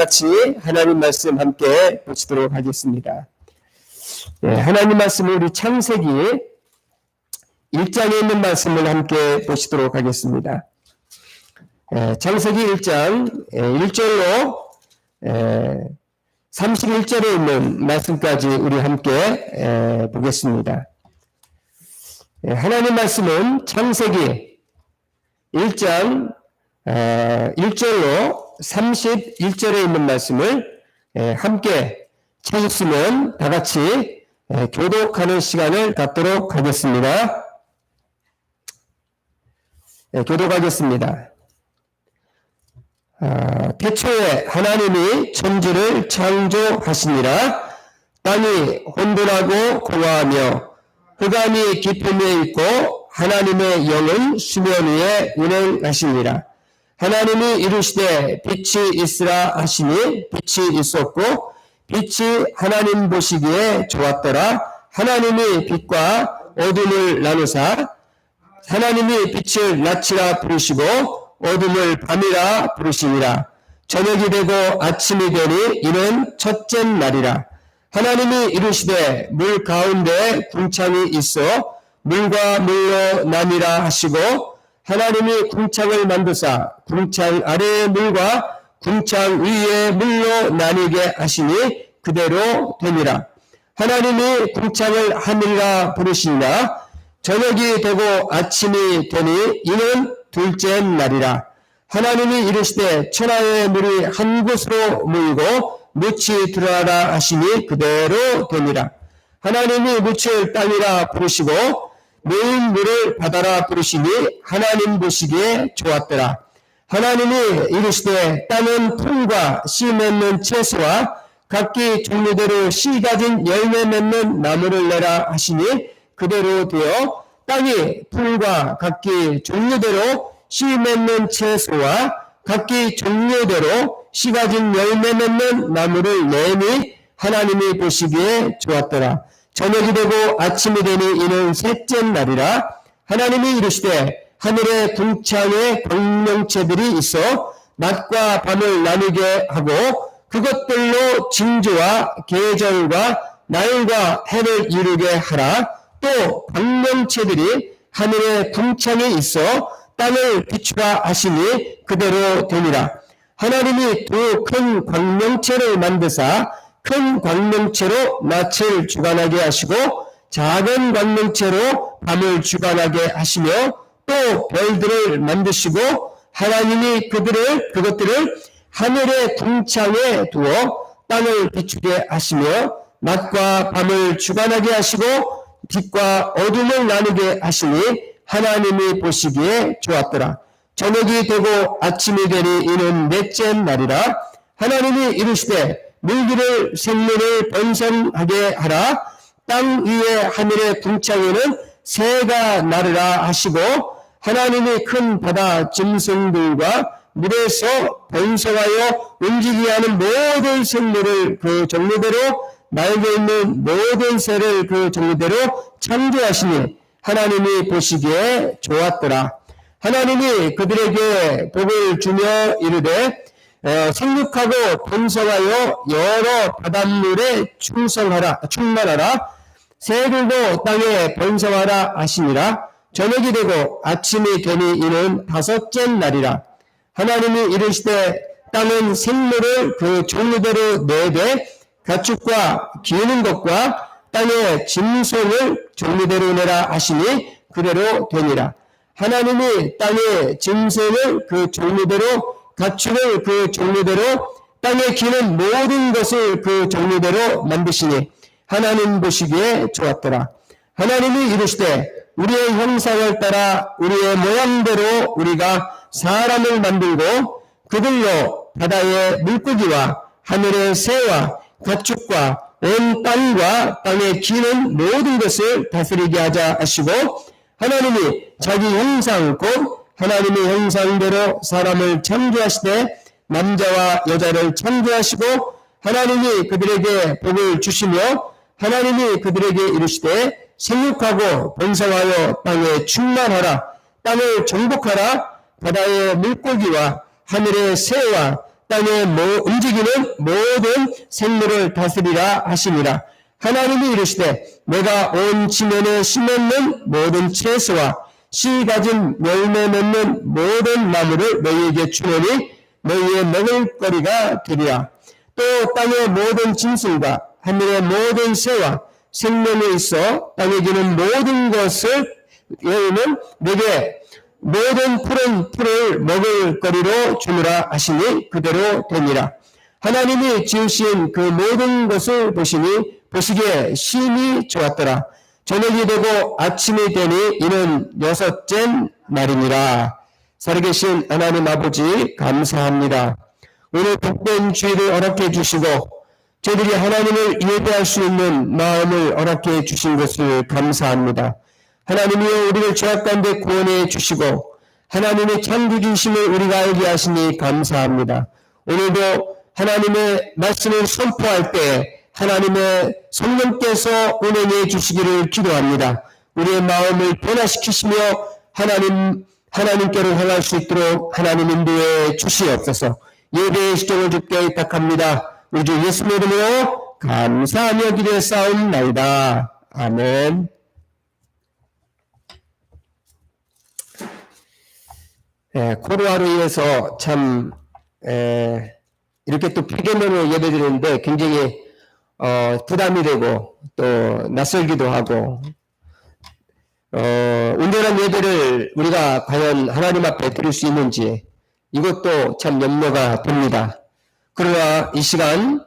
같이 하나님 말씀 함께 보시도록 하겠습니다. 하나님 말씀을 우리 창세기 1장에 있는 말씀을 함께 보시도록 하겠습니다. 창세기 1장 1절로 31절에 있는 말씀까지 우리 함께 보겠습니다. 하나님 말씀은 창세기 1장 1절로 31절에 있는 말씀을 함께 찾으시면 다 같이 교독하는 시간을 갖도록 하겠습니다. 교독하겠습니다. 태초에 하나님이 천지를 창조하시니라. 땅이 혼돈하고 공허하며 흑암이 깊음에 있고 하나님의 영은 수면 위에 운행하시니라. 하나님이 이르시되 빛이 있으라 하시니 빛이 있었고 빛이 하나님 보시기에 좋았더라. 하나님이 빛과 어둠을 나누사 하나님이 빛을 낮이라 부르시고 어둠을 밤이라 부르시니라. 저녁이 되고 아침이 되니 이는 첫째 날이라. 하나님이 이르시되 물 가운데 궁창이 있어 물과 물로 나뉘라 하시고 하나님이 궁창을 만드사 궁창 아래의 물과 궁창 위의 물로 나뉘게 하시니 그대로 되니라. 하나님이 궁창을 하늘이라 부르시니라. 저녁이 되고 아침이 되니 이는 둘째 날이라. 하나님이 이르시되 천하의 물이 한 곳으로 모이고 묻이 들어가라 하시니 그대로 되니라. 하나님이 묻을 땅이라 부르시고 모인 물을 바다라 부르시니 하나님 보시기에 좋았더라. 하나님이 이르시되 땅은 풀과 씨 맺는 채소와 각기 종류대로 씨 가진 열매 맺는 나무를 내라 하시니 그대로 되어 땅이 풀과 각기 종류대로 씨 맺는 채소와 각기 종류대로 씨 가진 열매 맺는 나무를 내니 하나님이 보시기에 좋았더라. 저녁이 되고 아침이 되니 이는 셋째 날이라. 하나님이 이르시되 하늘의 궁창에 광명체들이 있어 낮과 밤을 나누게 하고 그것들로 징조와 계절과 날과 해를 이루게 하라. 또 광명체들이 하늘의 궁창에 있어 땅을 비추라 하시니 그대로 되니라. 하나님이 두 큰 광명체를 만드사 큰 광명체로 낮을 주관하게 하시고 작은 광명체로 밤을 주관하게 하시며 또 별들을 만드시고 하나님이 그것들을 하늘의 궁창에 두어 땅을 비추게 하시며 낮과 밤을 주관하게 하시고 빛과 어둠을 나누게 하시니 하나님이 보시기에 좋았더라. 저녁이 되고 아침이 되니 이는 넷째 날이라. 하나님이 이르시되 물기를 생물을 번성하게 하라. 땅 위에 하늘의 궁창에는 새가 나르라 하시고 하나님이 큰 바다 짐승들과 물에서 번성하여 움직이게 하는 모든 생물을 그 종류대로 날개 있는 모든 새를 그 종류대로 창조하시니 하나님이 보시기에 좋았더라. 하나님이 그들에게 복을 주며 이르되 생육하고 번성하여 여러 바닷물에 충만하라. 새들도 땅에 번성하라 하시니라. 저녁이 되고 아침이 되니 이는 다섯째 날이라. 하나님이 이르시되 땅은 생물을 그 종류대로 내되 가축과 기는 것과 땅의 짐승을 종류대로 내라 하시니 그대로 되니라. 하나님이 땅의 짐승을 그 종류대로 가축을 그 종류대로 땅에 기는 모든 것을 그 종류대로 만드시니 하나님 보시기에 좋았더라. 하나님이 이르시되 우리의 형상을 따라 우리의 모양대로 우리가 사람을 만들고 그들로 바다의 물고기와 하늘의 새와 가축과 온 땅과 땅에 기는 모든 것을 다스리게 하자 하시고 하나님이 자기 형상 곧 하나님의 형상대로 사람을 창조하시되 남자와 여자를 창조하시고 하나님이 그들에게 복을 주시며 하나님이 그들에게 이르시되 생육하고 번성하여 땅에 충만하라. 땅을 정복하라. 바다의 물고기와 하늘의 새와 땅에 움직이는 모든 생물을 다스리라 하시니라. 하나님이 이르시되 내가 온 지면에 심는 모든 채소와 씨 가진 열매 맺는 모든 나무를 너희에게 주노니 너희의 먹을거리가 되리라. 또 땅의 모든 짐승과 하늘의 모든 새와 생명에 있어 땅에 기는 모든 것을 여호와는 내게 모든 푸른 풀을 먹을 거리로 주느라 하시니 그대로 되니라. 하나님이 지으신 그 모든 것을 보시기에 심히 좋았더라. 저녁이 되고 아침이 되니 이는 6째 날이니라. 살아계신 하나님 아버지 감사합니다. 오늘 복된 주일을 허락해 주시고 저희들이 하나님을 예배할 수 있는 마음을 허락해 주신 것을 감사합니다. 하나님이여 우리를 죄악 가운데 구원해 주시고 하나님의 창조주심을 우리가 알게 하시니 감사합니다. 오늘도 하나님의 말씀을 선포할 때 하나님의 성령께서 운행해 주시기를 기도합니다. 우리의 마음을 변화시키시며 하나님께로 향할 수 있도록 하나님 인도해 주시옵소서. 예배의 시종을 주께 의탁합니다. 우리 주 예수의 이름으로 감사하며 기도했사옵나이다. 아멘. 코로나로 인해서 참 이렇게 또 비대면으로 예배드리는데 굉장히 부담이 되고 또 낯설기도 하고 온전한 예배를 우리가 과연 하나님 앞에 드릴 수 있는지 이것도 참 염려가 됩니다. 그러나 이 시간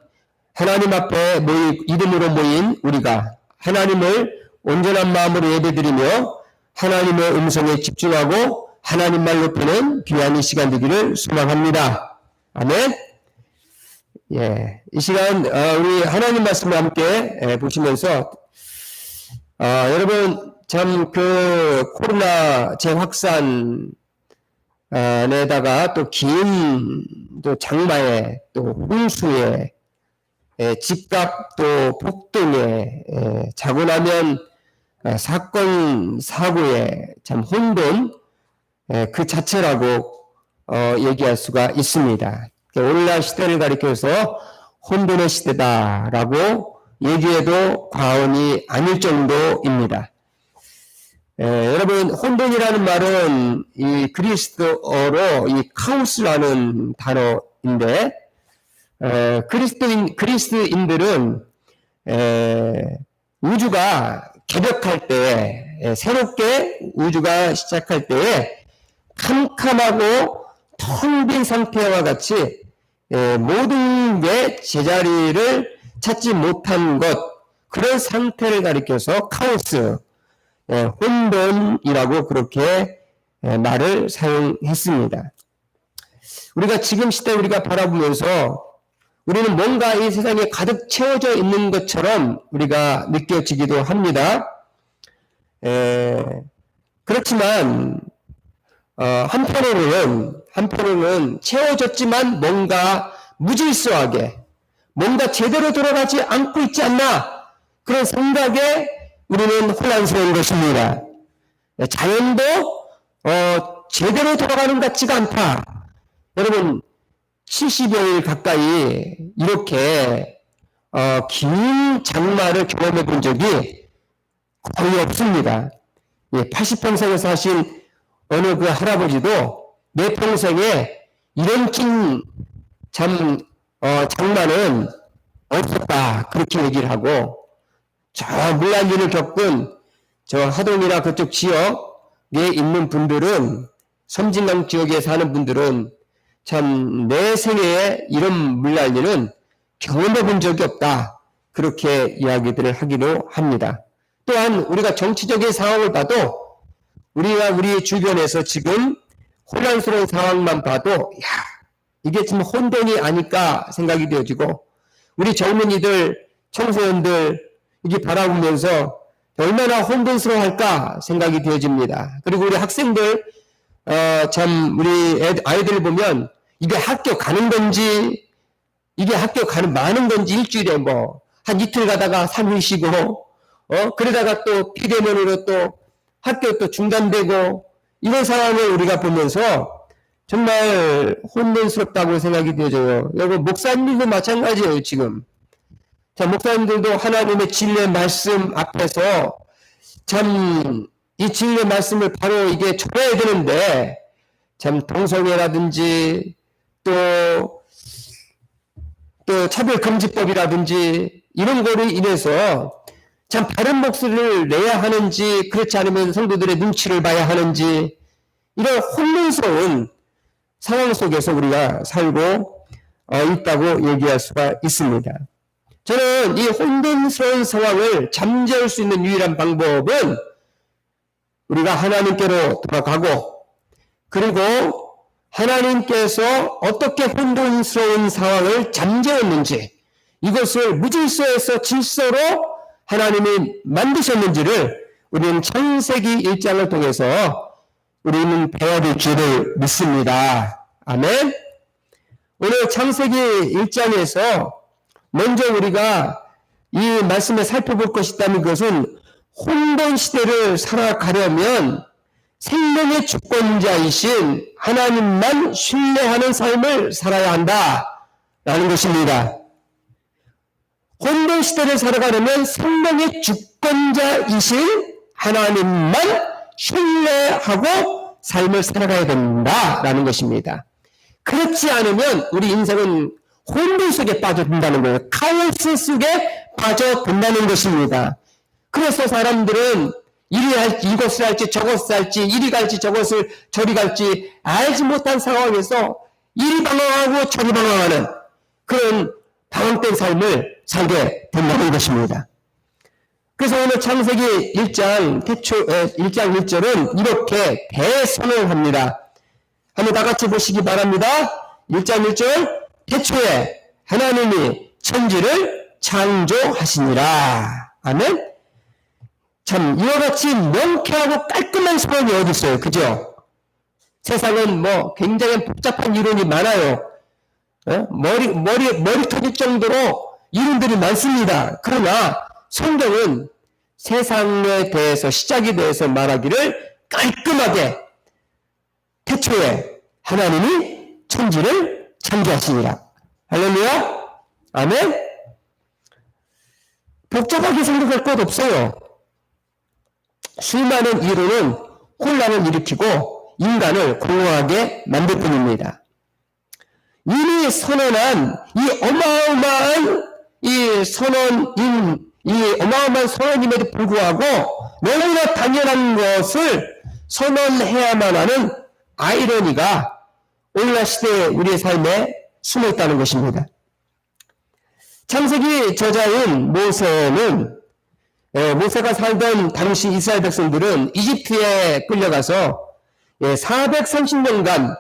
하나님 앞에 이름으로 모인 우리가 하나님을 온전한 마음으로 예배드리며 하나님의 음성에 집중하고 하나님 말 높이는 귀한 이 시간 되기를 소망합니다. 아멘. 예, 이 시간 우리 하나님 말씀을 함께 보시면서 여러분 참 그 코로나 재확산 에다가 또 긴 또 장마에 또 홍수에 집값 또 폭등에 자고 나면 사건 사고에 참 혼돈 그 자체라고 얘기할 수가 있습니다. 오늘날 시대를 가리켜서 혼돈의 시대다라고 얘기해도 과언이 아닐 정도입니다. 여러분 혼돈이라는 말은 이 그리스어로 이 카오스라는 단어인데 그리스도인들은 우주가 개벽할 때 새롭게 우주가 시작할 때에 캄캄하고 텅 빈 상태와 같이 모든 게 제자리를 찾지 못한 것 그런 상태를 가리켜서 카오스 혼돈이라고 그렇게 말을 사용했습니다. 우리가 지금 시대 우리가 바라보면서 우리는 뭔가 이 세상에 가득 채워져 있는 것처럼 우리가 느껴지기도 합니다. 그렇지만 한편으로는 채워졌지만 뭔가 무질서하게 뭔가 제대로 돌아가지 않고 있지 않나 그런 생각에 우리는 혼란스러운 것입니다. 자연도 제대로 돌아가는 것 같지가 않다. 여러분 70여일 가까이 이렇게 긴 장마를 경험해 본 적이 거의 없습니다. 80평생을 사신 어느 그 할아버지도 내 평생에 이런 긴 장마는 없었다 그렇게 얘기를 하고 저 물난리를 겪은 저 하동이나 그쪽 지역에 있는 분들은 섬진강 지역에 사는 분들은 참 내 생애에 이런 물난리는 경험해 본 적이 없다 그렇게 이야기들을 하기도 합니다. 또한 우리가 정치적인 상황을 봐도 우리가 우리 주변에서 지금 혼란스러운 상황만 봐도 이게 지금 혼돈이 아닐까 생각이 되어지고 우리 젊은이들 청소년들 이게 바라보면서 얼마나 혼돈스러워할까 생각이 되어집니다. 그리고 우리 학생들 참 우리 아이들 보면 이게 학교 가는 건지 이게 학교 많은 건지 일주일에 뭐 한 이틀 가다가 3일 쉬고 그러다가 또 비대면으로 또 학교 또 중단되고 이런 상황을 우리가 보면서 정말 혼돈스럽다고 생각이 되어져요. 여러분, 목사님들도 마찬가지예요, 지금. 자, 목사님들도 하나님의 진리의 말씀 앞에서 참 이 진리의 말씀을 바로 이게 전해야 되는데, 참 동성애라든지 또 차별금지법이라든지 이런 거로 인해서 참 바른 목소리를 내야 하는지, 그렇지 않으면 성도들의 눈치를 봐야 하는지, 이런 혼란스러운 상황 속에서 우리가 살고 있다고 얘기할 수가 있습니다. 저는 이 혼돈스러운 상황을 잠재울 수 있는 유일한 방법은 우리가 하나님께로 돌아가고, 그리고 하나님께서 어떻게 혼돈스러운 상황을 잠재웠는지, 이것을 무질서에서 질서로 하나님이 만드셨는지를 우리는 창세기 1장을 통해서 우리는 배워야 될 줄을 믿습니다. 아멘. 오늘 창세기 1장에서 먼저 우리가 이 말씀을 살펴볼 것이 있다는 것은 혼돈 시대를 살아가려면 생명의 주권자이신 하나님만 신뢰하는 삶을 살아야 한다라는 것입니다. 혼돈 시대를 살아가려면 생명의 주권자이신 하나님만 신뢰하고 삶을 살아가야 된다라는 것입니다. 그렇지 않으면 우리 인생은 혼돈 속에 빠져든다는 거예요. 카오스 속에 빠져든다는 것입니다. 그래서 사람들은 이것을 할지 저것을 할지, 이리 갈지 저것을 저리 갈지 알지 못한 상황에서 이리 방황하고 저리 방황하는 그런 방황된 삶을 살게 된다는 것입니다. 그래서 오늘 창세기 1장 1절은 이렇게 대선을 합니다. 한번 다 같이 보시기 바랍니다. 1장 1절, 태초에 하나님이 천지를 창조하시니라. 아멘. 참 이와 같이 명쾌하고 깔끔한 선언이 어디 있어요, 그죠? 세상은 뭐 굉장히 복잡한 이론이 많아요. 머리 터질 정도로 이론들이 많습니다. 그러나 성경은 세상에 대해서, 시작에 대해서 말하기를 깔끔하게, 태초에 하나님이 천지를 창조하시니라. 할렐루야. 아멘. 복잡하게 생각할 것 없어요. 수많은 이론은 혼란을 일으키고 인간을 공허하게 만들 뿐입니다. 이미 선언한 이 어마어마한 선언임에도 불구하고 너무나 당연한 것을 선언해야만 하는 아이러니가 오늘날 시대의 우리의 삶에 숨어 있다는 것입니다. 창세기 저자인 모세가 살던 당시 이스라엘 백성들은 이집트에 끌려가서 430년간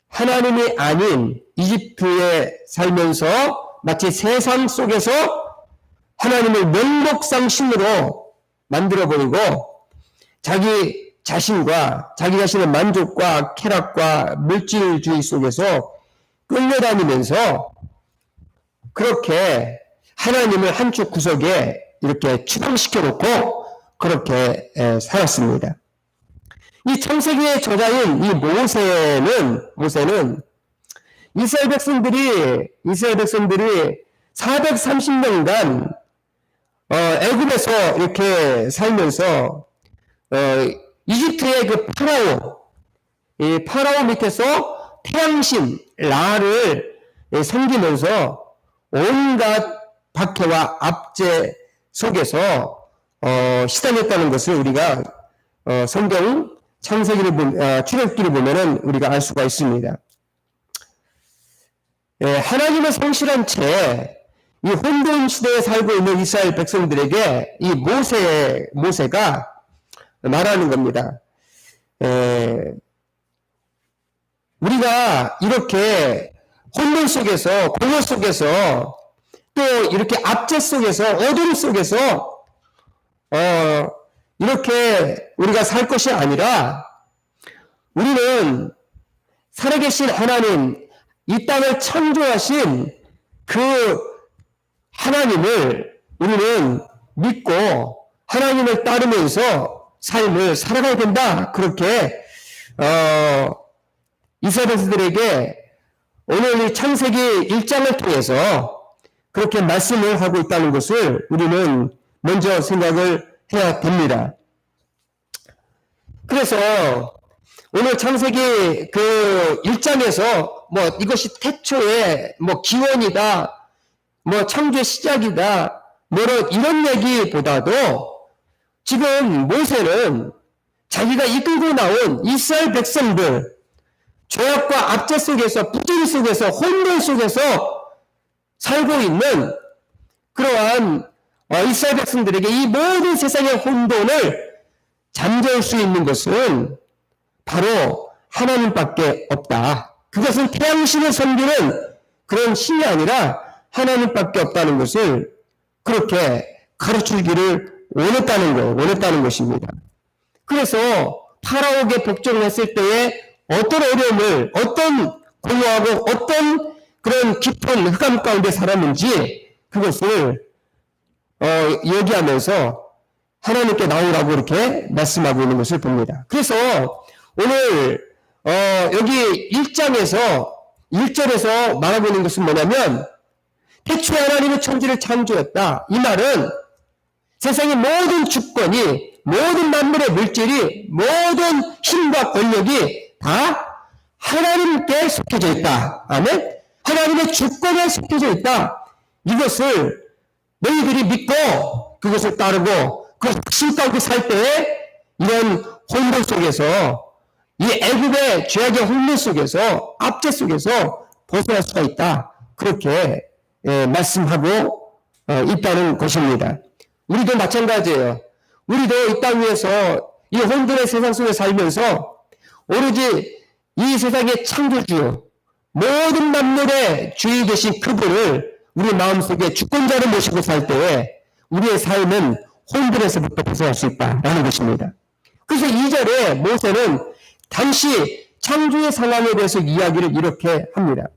하나님이 아닌 이집트에 살면서 마치 세상 속에서 하나님을 명목상 신으로 만들어버리고 자기 자신의 만족과 쾌락과 물질주의 속에서 끌려다니면서 그렇게 하나님을 한쪽 구석에 이렇게 추방시켜 놓고 그렇게 살았습니다. 이 창세기의 저자인 이 모세는 이스라엘 백성들이 430년간 애굽에서 이렇게 살면서 이집트의 그 파라오 밑에서 태양신 라를 섬기면서 온갖 박해와 압제 속에서 시달렸다는 것을 우리가 성경 창세기를 출애굽기를 보면은 우리가 알 수가 있습니다. 하나님의 성실한 채 이 혼돈 시대에 살고 있는 이스라엘 백성들에게 이 모세가 말하는 겁니다. 우리가 이렇게 혼돈 속에서, 공허 속에서, 또 이렇게 압제 속에서, 어둠 속에서 이렇게 우리가 살 것이 아니라 우리는 살아계신 하나님, 이 땅을 창조하신 그 하나님을 우리는 믿고 하나님을 따르면서 삶을 살아가야 된다. 그렇게 이스라엘 백성들에게 오늘 이 창세기 1장을 통해서 그렇게 말씀을 하고 있다는 것을 우리는 먼저 생각을 해야 됩니다. 그래서 오늘 창세기 그 1장에서 뭐 이것이 태초의 뭐 기원이다, 뭐 창조의 시작이다, 뭐 이런 얘기보다도 지금 모세는 자기가 이끌고 나온 이스라엘 백성들, 죄악과 압제 속에서, 부조리 속에서, 혼돈 속에서 살고 있는 그러한 이스라엘 백성들에게 이 모든 세상의 혼돈을 잠재울 수 있는 것은 바로 하나님밖에 없다. 그것은 태양신을 섬기는 그런 신이 아니라 하나님밖에 없다는 것을 그렇게 가르치기를 원했다는 거예요. 원했다는 것입니다. 그래서 파라오에게 복종을 했을 때에 어떤 어려움을, 어떤 공허하고 어떤 그런 깊은 흑암 가운데 살았는지 그것을 얘기하면서 하나님께 나오라고 이렇게 말씀하고 있는 것을 봅니다. 그래서 오늘 여기 1장에서 1절에서 말하고 있는 것은 뭐냐면 태초에 하나님의 천지를 창조했다. 이 말은 세상의 모든 주권이, 모든 만물의 물질이, 모든 힘과 권력이 다 하나님께 속해져 있다. 아멘? 하나님의 주권에 속해져 있다. 이것을 너희들이 믿고 그것을 따르고 그 확신 가운데 살 때에 이런 혼돈 속에서 이 애굽의 죄악의 혼돈 속에서 압제 속에서 벗어날 수가 있다. 그렇게 말씀하고 있다는 것입니다. 우리도 마찬가지예요. 우리도 이 땅 위에서 이 혼돈의 세상 속에 살면서 오로지 이 세상의 창조주, 모든 만물의 주인 되신 그분을 우리 마음속에 주권자로 모시고 살 때에 우리의 삶은 혼돈에서부터 벗어날 수 있다라는 것입니다. 그래서 2절에 모세는 당시 창조의 상황에 대해서 이야기를 이렇게 합니다.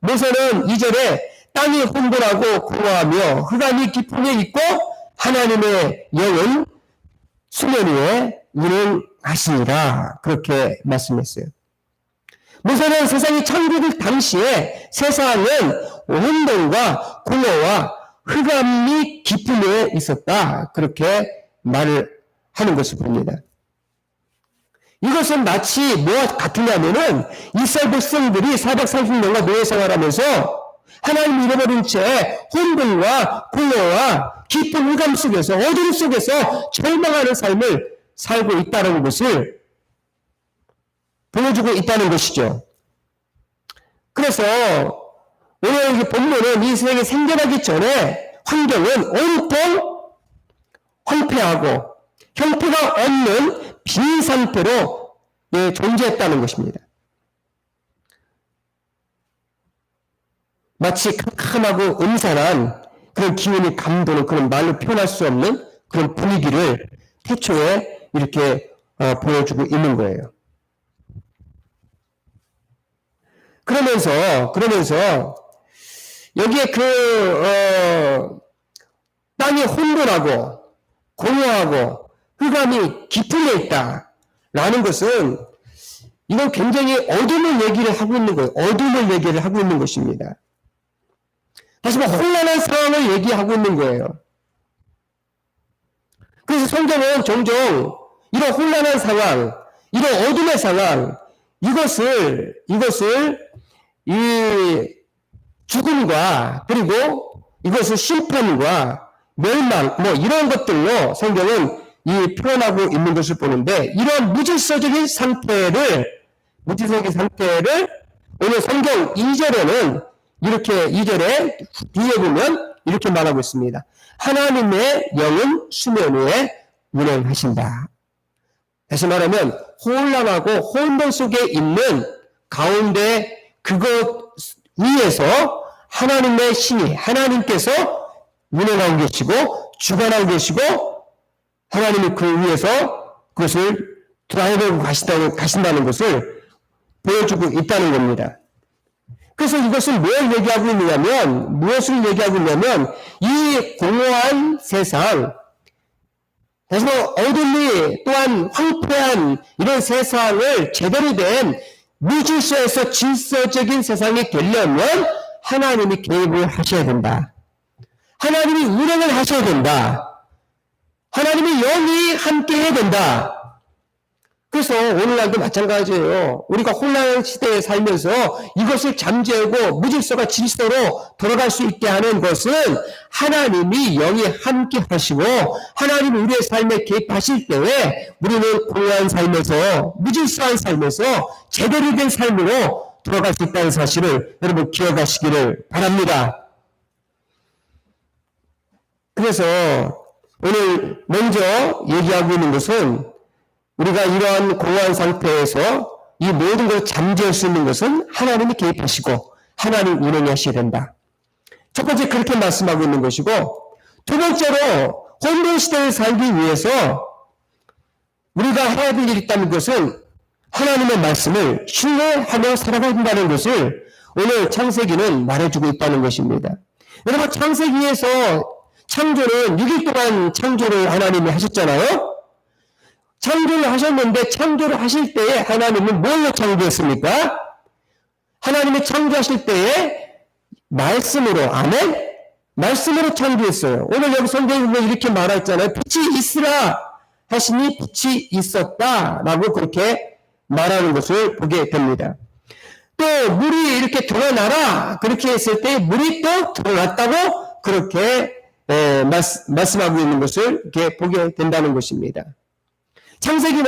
모세는 2절에 땅이 혼돈하고 공허하며 흑암이 깊음에 있고 하나님의 영은 수면 위에 운행하시니라. 그렇게 말씀했어요. 모세는 세상이 창조될 당시에 세상은 혼돈과 공허와 흑암이 깊음에 있었다. 그렇게 말을 하는 것을 봅니다. 이것은 마치 뭐와 같으냐면은 이스라엘 백성들이 430년간 노예 생활하면서 하나님 잃어버린 채 혼돈과 공허와 깊은 흑암 속에서, 어둠 속에서 절망하는 삶을 살고 있다는 것을 보여주고 있다는 것이죠. 그래서 오늘 여기 본문은 이 세상에 생겨나기 전에 환경은 온통 황폐하고 형태가 없는 빈 상태로 존재했다는 것입니다. 마치 캄캄하고 음산한 그런 기운이 감도는 그런 말로 표현할 수 없는 그런 분위기를 태초에 이렇게 보여주고 있는 거예요. 그러면서 여기에 땅이 혼돈하고 공허하고 흑암이 깊음에 있다라는 것은 이건 굉장히 어둠을 얘기를 하고 있는 거예요. 어둠을 얘기를 하고 있는 것입니다. 다시 말해 혼란한 상황을 얘기하고 있는 거예요. 그래서 성경은 종종 이런 혼란한 상황, 이런 어둠의 상황, 이것을 이 죽음과 그리고 이것을 심판과 멸망 뭐 이런 것들로 성경은 이 표현하고 있는 것을 보는데 이런 무질서적인 상태를 오늘 성경 2절에는 이렇게 2절에 뒤에 보면 이렇게 말하고 있습니다. 하나님의 영은 수면 위에 운행하신다. 다시 말하면 혼란하고 혼돈 속에 있는 가운데 그것 위에서 하나님의 신이 하나님께서 운행하고 계시고 주관하고 계시고 하나님이 그 위에서 그것을 드라이브하고 가신다는 것을 보여주고 있다는 겁니다. 그래서 이것은 무엇을 얘기하고 있냐면 이 공허한 세상, 그래서 어둠이 또한 황폐한 이런 세상을 제대로 된 무질서에서 질서적인 세상이 되려면 하나님이 개입을 하셔야 된다. 하나님이 운행을 하셔야 된다. 하나님이 영이 함께 해야 된다. 그래서 오늘날도 마찬가지예요. 우리가 혼란 시대에 살면서 이것을 잠재우고 무질서가 질서로 돌아갈 수 있게 하는 것은 하나님이 영이 함께 하시고 하나님이 우리의 삶에 개입하실 때에 우리는 공허한 삶에서 무질서한 삶에서 제대로 된 삶으로 돌아갈 수 있다는 사실을 여러분 기억하시기를 바랍니다. 그래서 오늘 먼저 얘기하고 있는 것은 우리가 이러한 공허한 상태에서 이 모든 것을 잠재울 수 있는 것은 하나님이 개입하시고 하나님 운행하셔야 된다. 첫 번째 그렇게 말씀하고 있는 것이고, 두 번째로 혼돈 시대를 살기 위해서 우리가 해야 될 일이 있다는 것은 하나님의 말씀을 신뢰하며 살아가야 된다는 것을 오늘 창세기는 말해주고 있다는 것입니다. 여러분, 창세기에서 창조는 6일 동안 창조를 하나님이 하셨잖아요. 창조를 하셨는데 창조를 하실 때에 하나님은 뭘로 창조했습니까? 하나님이 창조하실 때에 말씀으로, 아멘? 말씀으로 창조했어요. 오늘 여기 성경에 보면 이렇게 말했잖아요. 빛이 있으라 하시니 빛이 있었다 라고 그렇게 말하는 것을 보게 됩니다. 또 물이 이렇게 드러나라 그렇게 했을 때 물이 또 드러났다고 그렇게 말씀하고 있는 것을 이렇게 보게 된다는 것입니다. 창세기는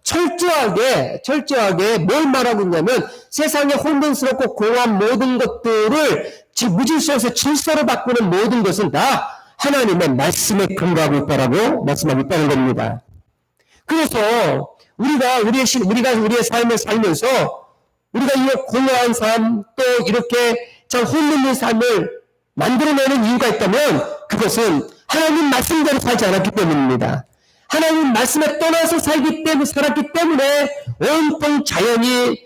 철저하게 뭘 말하고 있냐면 세상에 혼돈스럽고 공허한 모든 것들을 무질서에서 질서로 바꾸는 모든 것은 다 하나님의 말씀에 근거하고 있다라고 말씀하고 있다는 겁니다. 그래서 우리가 우리의 삶을 살면서 우리가 이 공허한 삶 또 이렇게 참 혼돈된 삶을 만들어내는 이유가 있다면 그것은 하나님 말씀대로 살지 않았기 때문입니다. 하나님 말씀에 떠나서 살았기 때문에 온통 자연이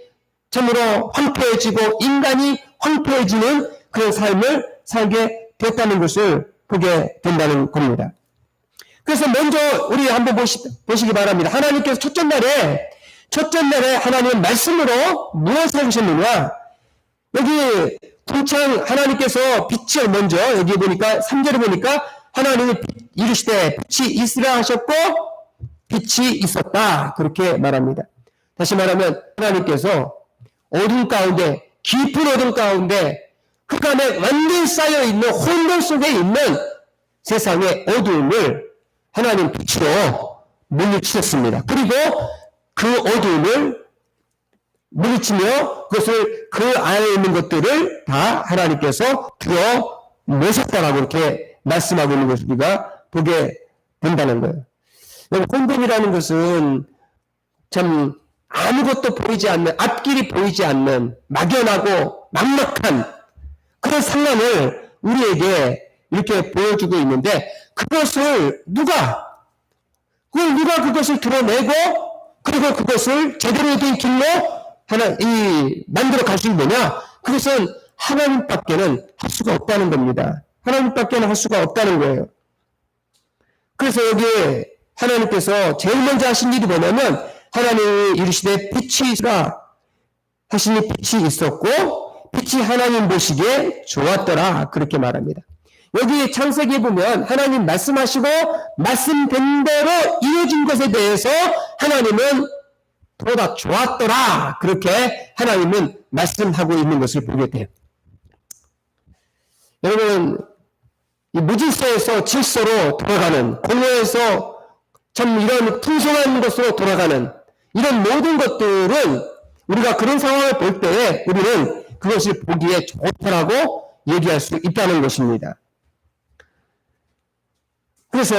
참으로 황폐해지고 인간이 황폐해지는 그런 삶을 살게 됐다는 것을 보게 된다는 겁니다. 그래서 먼저 우리 한번 보시기 바랍니다. 하나님께서 첫째 날에 하나님의 말씀으로 무엇을 하셨느냐? 여기 통창 하나님께서 빛을 먼저 여기 보니까 3절에 보니까 하나님이 이르시되 빛이 있으라 하셨고 빛이 있었다 그렇게 말합니다. 다시 말하면 하나님께서 어둠 가운데 깊은 어둠 가운데 흑암에 완전히 쌓여있는 혼돈 속에 있는 세상의 어두움을 하나님 빛으로 물리치셨습니다. 그리고 그 어두움을 물리치며 그것을 그 안에 있는 것들을 다 하나님께서 들어내셨다라고 이렇게 말씀하고 있는 것을 우리가 보게 된다는 거예요. 혼돈이라는 것은 참 아무것도 보이지 않는, 앞길이 보이지 않는 막연하고 막막한 그런 상황을 우리에게 이렇게 보여주고 있는데 그것을 누가 그것을 드러내고 그리고 그것을 제대로 된 길로 만들어 갈 수 있느냐? 그것은 하나님밖에는 할 수가 없다는 겁니다. 하나님밖에는 할 수가 없다는 거예요. 그래서 여기에 하나님께서 제일 먼저 하신 일이 뭐냐면 하나님이 이르시되 빛이 있으라 하시니 빛이 있었고 빛이 하나님 보시기에 좋았더라 그렇게 말합니다. 여기 창세기에 보면 하나님 말씀하시고 말씀된 대로 이루어진 것에 대해서 하나님은 보다 좋았더라 그렇게 하나님은 말씀하고 있는 것을 보게 돼요. 여러분 이 무질서에서 질서로 돌아가는 공허에서 참 이런 풍성한 것으로 돌아가는 이런 모든 것들은 우리가 그런 상황을 볼 때에 우리는 그것을 보기에 좋다라고 얘기할 수 있다는 것입니다. 그래서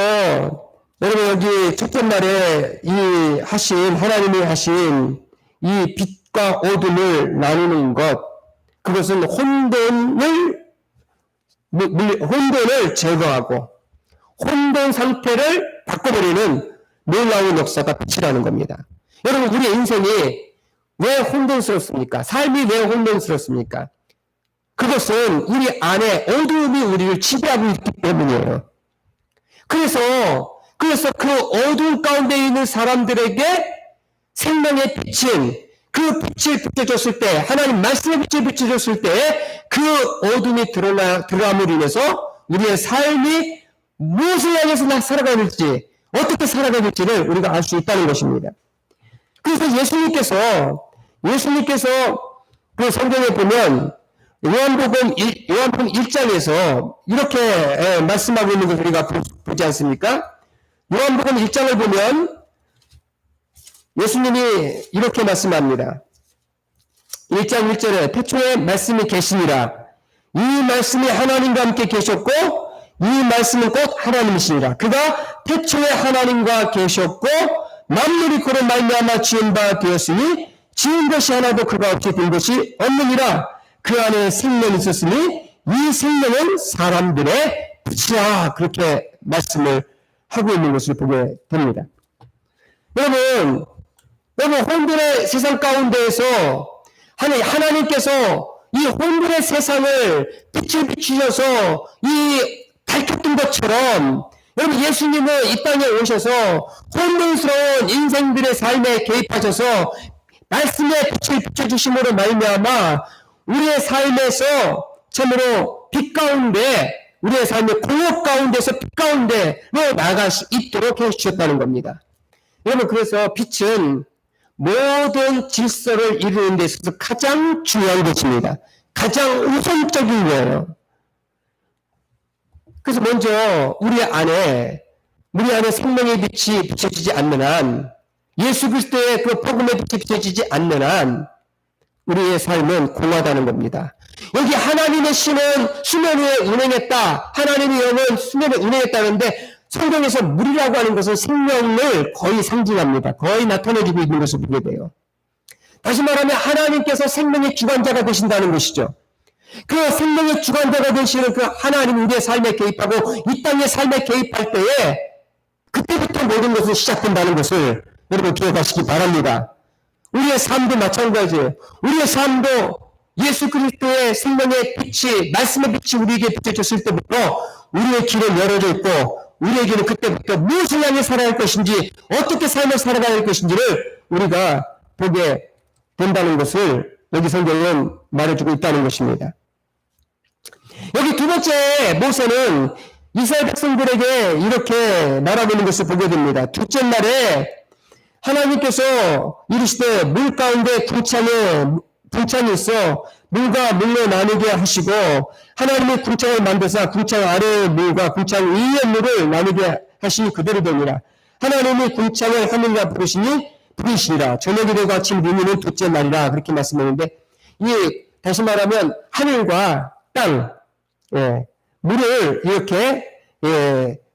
여러분 여기 첫째 날에 하나님이 하신 이 빛과 어둠을 나누는 것 그것은 혼돈을 제거하고 혼돈 상태를 바꿔버리는 놀라운 역사가 빛이라는 겁니다. 여러분 우리 인생이 왜 혼돈스럽습니까? 삶이 왜 혼돈스럽습니까? 그것은 우리 안에 어두움이 우리를 지배하고 있기 때문이에요. 그래서 그 어두운 가운데 있는 사람들에게 생명의 빛은 그 빛을 비춰줬을 때, 하나님 말씀의 빛을 비춰줬을 때, 그 어둠이 드러남으로 인해서 우리의 삶이 무엇을 향해서 살아가야 될지, 어떻게 살아가야 될지를 우리가 알 수 있다는 것입니다. 그래서 예수님께서 그 성경에 보면 요한복음 1장에서 이렇게 말씀하고 있는 것을 우리가 보지 않습니까? 요한복음 1장을 보면 예수님이 이렇게 말씀합니다. 1장 1절에 태초에 말씀이 계시니라. 이 말씀이 하나님과 함께 계셨고 이 말씀은 곧 하나님이시니라. 그가 태초에 하나님과 계셨고 만물이 그로 말미암아 지은 바 되었으니 지은 것이 하나도 그가 없이 된 것이 없느니라. 그 안에 생명이 있었으니 이 생명은 사람들의 빛이라. 그렇게 말씀을 하고 있는 것을 보게 됩니다. 여러분 혼돈의 세상 가운데에서 하나님께서 이 혼돈의 세상을 빛을 비추셔서 이 밝혔던 것처럼 여러분 예수님은 이 땅에 오셔서 혼돈스러운 인생들의 삶에 개입하셔서 말씀의 빛을 비춰주심으로 말미암아 우리의 삶에서 참으로 빛 가운데 우리의 삶의 공업 가운데서 빛 가운데로 나아갈 수 있도록 해주셨다는 겁니다. 여러분 그래서 빛은 모든 질서를 이루는 데 있어서 가장 중요한 것입니다. 가장 우선적인 거예요. 그래서 먼저 우리 안에 생명의 빛이 비춰지지 않는 한, 예수 그리스도의 그 복음의 빛이 비춰지지 않는 한 우리의 삶은 공허하다는 겁니다. 여기 하나님의 신은 수면 위에 운행했다. 하나님의 영은 수면에 운행했다는데 성경에서 물이라고 하는 것은 생명을 거의 상징합니다. 거의 나타내주고 있는 것을 보게 돼요. 다시 말하면 하나님께서 생명의 주관자가 되신다는 것이죠. 그 생명의 주관자가 되시는 그 하나님 우리의 삶에 개입하고 이 땅의 삶에 개입할 때에 그때부터 모든 것이 시작된다는 것을 여러분 기억하시기 바랍니다. 우리의 삶도 마찬가지예요. 우리의 삶도 예수 그리스도의 생명의 빛이, 말씀의 빛이 우리에게 비춰졌을 때부터 우리의 길은 열어져 있고 우리에게는 그때부터 무엇을 향해 살아야 할 것인지, 어떻게 삶을 살아가야 할 것인지를 우리가 보게 된다는 것을 여기 성경은 말해주고 있다는 것입니다. 여기 두 번째 모세는 이스라엘 백성들에게 이렇게 말하고 있는 것을 보게 됩니다. 둘째 날에 하나님께서 이르시되 물 가운데 궁창이 있어 물과 물로 나누게 하시고 하나님이 궁창을 만드사 궁창 아래의 물과 궁창 위의 물을 나누게 하시니 그대로 되니라. 하나님이 궁창을 하늘이라 부르시니라. 저녁이 되고 아침 이르는 둘째 날이라. 그렇게 말씀하는데 다시 말하면 하늘과 땅, 물을 이렇게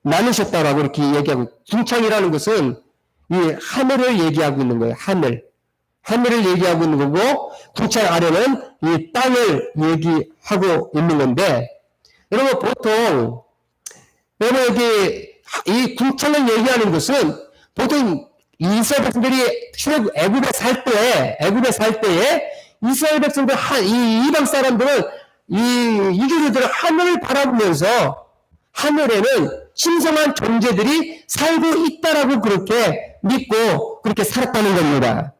나누셨다라고 이렇게 얘기하고, 궁창이라는 것은 이 하늘을 얘기하고 있는 거예요. 하늘을 얘기하고 있는 거고, 궁창 아래는 이 땅을 얘기하고 있는 건데, 여러분 보통 여기 이 궁창을 얘기하는 것은 보통 이스라엘 백성들이 애굽에 살 때에 이스라엘 백성들 이 이방 사람들은 이주류들은 하늘을 바라보면서 하늘에는 신성한 존재들이 살고 있다라고 그렇게 믿고 그렇게 살았다는 겁니다.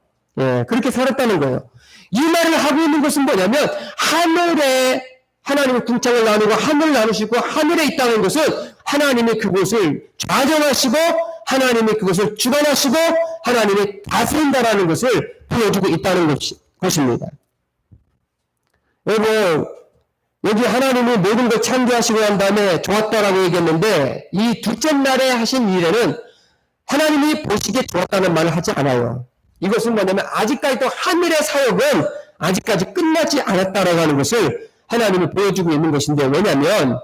그렇게 살았다는 거예요. 이 말을 하고 있는 것은 뭐냐면 하늘에 하나님의 궁창을 나누고 하늘을 나누시고 하늘에 있다는 것은 하나님이 그곳을 좌정하시고 하나님이 그것을 주관하시고 하나님이 다스린다라는 것을 보여주고 있다는 것입니다. 여러분 여기 하나님이 모든 걸 창조하시고 난 다음에 좋았다라고 얘기했는데 이 둘째 날에 하신 일에는 하나님이 보시기에 좋았다는 말을 하지 않아요. 이것은 뭐냐면 아직까지도 하늘의 사역은 아직까지 끝나지 않았다라고 하는 것을 하나님이 보여주고 있는 것인데, 왜냐하면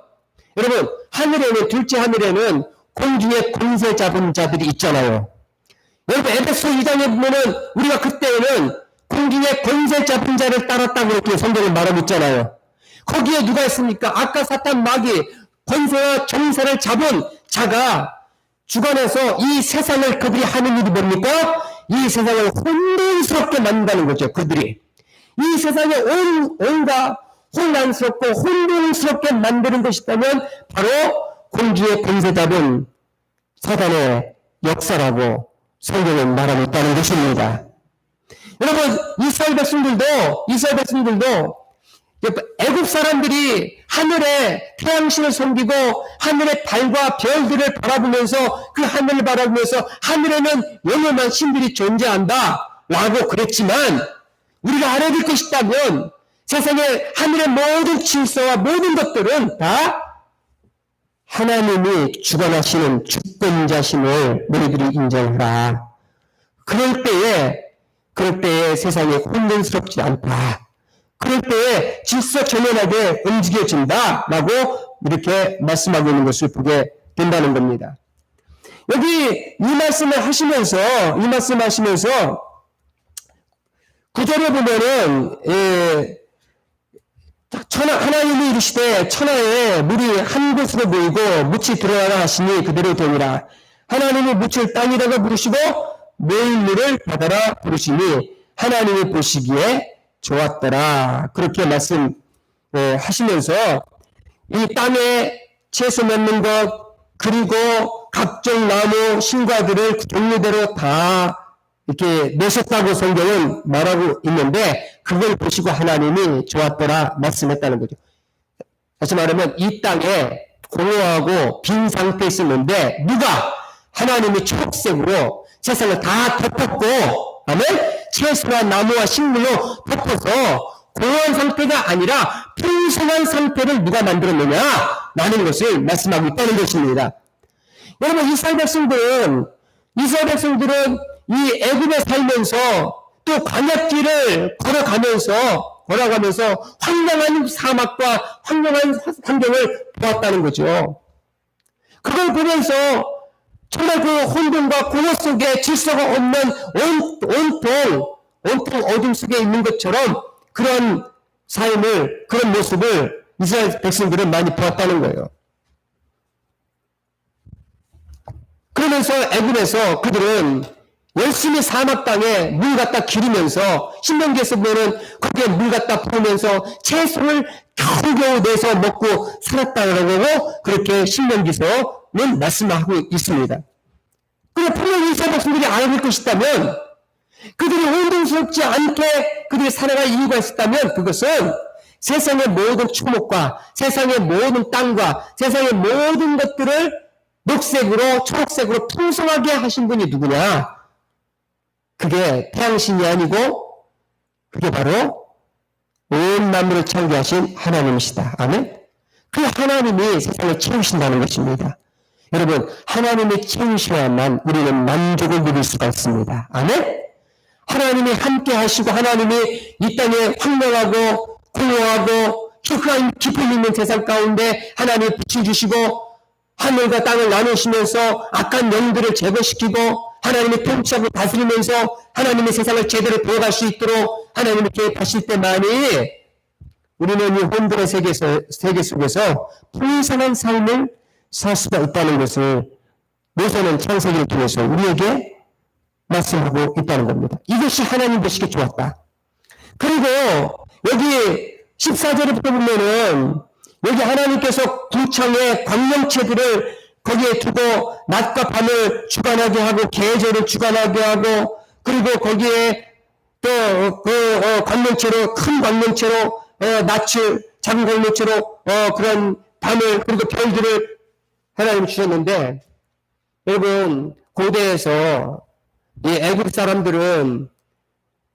여러분 하늘에는, 둘째 하늘에는 공중에 권세 잡은 자들이 있잖아요. 여러분 에베소 2장에 보면은 우리가 그때에는 공중에 권세 잡은 자를 따랐다고 이렇게 성경을 말하고 있잖아요. 거기에 누가 있습니까? 아까 사탄 마귀 권세와 정세를 잡은 자가 주관해서 이 세상을 그들이 하는 일이 뭡니까? 이 세상을 혼돈스럽게 만든다는 거죠. 그들이 이 세상에 온갖 혼란스럽고 혼돈스럽게 만드는 것이 있다면 바로 공주의 권세 잡은 사단의 역사라고 성경은 말하고 있다는 것입니다. 여러분, 이스라엘 백성들도 애굽 사람들이 하늘에 태양신을 섬기고 하늘의 달과 별들을 바라보면서 그 하늘을 바라보면서 하늘에는 영원한 신들이 존재한다 라고 그랬지만 우리가 알아둘 것이 있다면 세상의 하늘의 모든 질서와 모든 것들은 다 하나님이 주관하시는 주권자심을 너희들이 인정하라. 그럴 때에 세상이 혼돈스럽지 않다. 그럴 때에 질서 정연하게 움직여진다 라고 이렇게 말씀하고 있는 것을 보게 된다는 겁니다. 여기 이 말씀을 하시면서 구절에 보면은 하나님이 이르시되 천하에 물이 한 곳으로 모이고 묻이 드러나라 하시니 그대로 되니라. 하나님이 묻을 땅이라고 부르시고 모일 물을 바다라 부르시니 하나님이 보시기에 좋았더라. 그렇게 말씀하시면서 이 땅에 채소 맺는 것 그리고 각종 나무 신과들을 종류대로 다 이렇게 내셨다고 성경은 말하고 있는데 그걸 보시고 하나님이 좋았더라 말씀했다는 거죠. 다시 말하면 이 땅에 공허하고 빈 상태에 있었는데 누가? 하나님이 초록색으로 세상을 다 덮었고 아멘? 채소와 나무와 식물로 덮어서 공허한 상태가 아니라 풍성한 상태를 누가 만들었느냐? 라는 것을 말씀하고 있다는 것입니다. 여러분 이스라엘 백성들은 이 애굽에 살면서 또 광야길을 걸어가면서 황량한 사막과 황량한 환경을 보았다는 거죠. 그걸 보면서 정말 그 혼돈과 공허 속에 질서가 없는 온통 어둠 속에 있는 것처럼 그런 삶을, 그런 모습을 이스라엘 백성들은 많이 보았다는 거예요. 그러면서 애굽에서 그들은 열심히 사막 땅에 물 갖다 기르면서 신명기에서 보면 거기에 물 갖다 부으면서 채소를 겨우겨우 내서 먹고 살았다고 그렇게 신명기에서는 말씀하고 있습니다. 그런데 분명히 이스라엘 백성들이 알아볼 것이 있다면 그들이 혼돈스럽지 않게 그들이 살아갈 이유가 있었다면 그것은 세상의 모든 초목과 세상의 모든 땅과 세상의 모든 것들을 녹색으로 초록색으로 풍성하게 하신 분이 누구냐? 그게 태양신이 아니고 그게 바로 온 만물을 창조하신 하나님이시다. 아멘? 그 하나님이 세상을 채우신다는 것입니다. 여러분 하나님이 채우셔야만 우리는 만족을 누릴 수가 있습니다. 아멘? 하나님이 함께 하시고 하나님이 이 땅에 황량하고 공허하고 깊음 있는 세상 가운데 하나님이 빛을 주시고 하늘과 땅을 나누시면서 악한 영들을 제거시키고 하나님이 통치하고 다스리면서 하나님의 세상을 제대로 되어갈 수 있도록 하나님이 개입하실 때만이 우리는 이 혼돈의 세계 속에서 풍성한 삶을 살 수가 있다는 것을 모세는 창세기를 통해서 우리에게 말씀하고 있다는 겁니다. 이것이 하나님 보시기에 좋았다. 그리고 여기 14절부터 보면은 여기 하나님께서 궁창의 광명체들을 거기에 두고 낮과 밤을 주관하게 하고 계절을 주관하게 하고 그리고 거기에 또 광명체로 큰 광명체로 낯을 작은 광명체로 그런 밤을 그리고 별들을 하나님이 주셨는데 여러분 고대에서 이 애굽 사람들은